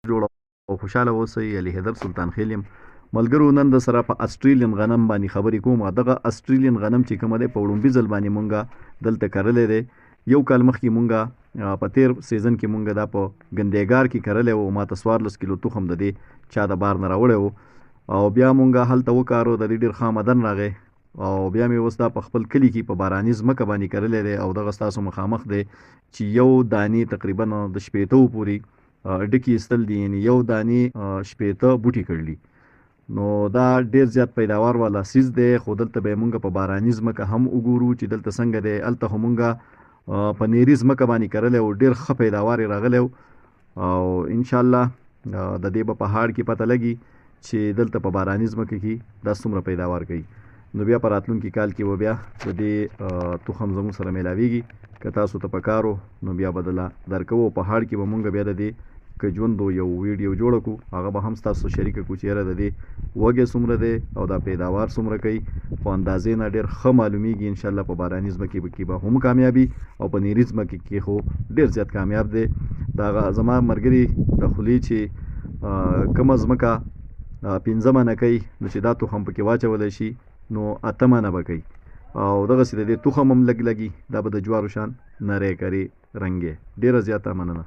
جوړه او خوشاله اوسئ. علي حیدر سلطان خیل یم. ملګرو نن د سره په اسټریلین غنم باندې خبرې کوم. دغه اسټریلین غنم چې کوم دی په وړومبي ځل باندې مونږه دلته کرلی دی. یو کال مخکې مونږه په تیر سیزن کې مونږه دا په ګندیګار کې کرلی و. ما ته 14 کیلو تخم د دې چا د بار نه راوړی و او بیا مونږه هلته وکارو. د دې ډېر ښه آمدن راغی او بیا مې اوس دا په خپل کلي کې په باراني ځمکه باندې کرلی دی او دغه ستاسو مخامخ دی چې یو دانې تقریبا د شپېتو پورې ډکې ایستل دي، یعنې یو دانې شپېته بوټي کړلي. نو دا ډېر زیات پیداوار والا سیز دی. خو دلته به یې مونږ په باراني ځمکه هم وګورو چې دلته څنګه دی. هلته خو مونږه په نیري ځمکه باندې کرلی او ډېر ښه پیداوار یې راغلی او انشاءالله د دې به په هاړ کې پته لګي چې دلته په باراني ځمکه کې دا څومره پیداوار کوي. نو بیا په راتلونکي کال کې به بیا د دې تخم زموږ سره میلاویږي. که تاسو ته پکارو نو بیا به دله درکوو. په هاړ کې به مونږ بیا د دې که ژوندو یو ویډیو جوړه کړو، هغه به هم ستاسو شریکه کړو چې یاره د دې وږی څومره دی او دا پیداوار څومره کوي. په اندازې نه ډېر ښه معلومیږي. انشاءالله په باراني ځمکې کې به هم کامیابي او په نیري ځمکې کې خو ډېر زیات کامیاب دی. دا زما ملګري د خولې چې کومه ځمکه 5 منه کوي نو چې دا تخم پکې واچولی شي نو 8 منه به کوي او دغسې د دې تخم هم لږ لګي. دا به د جوارو شان نری کرې رنګ یې. ډېره زیاته مننه.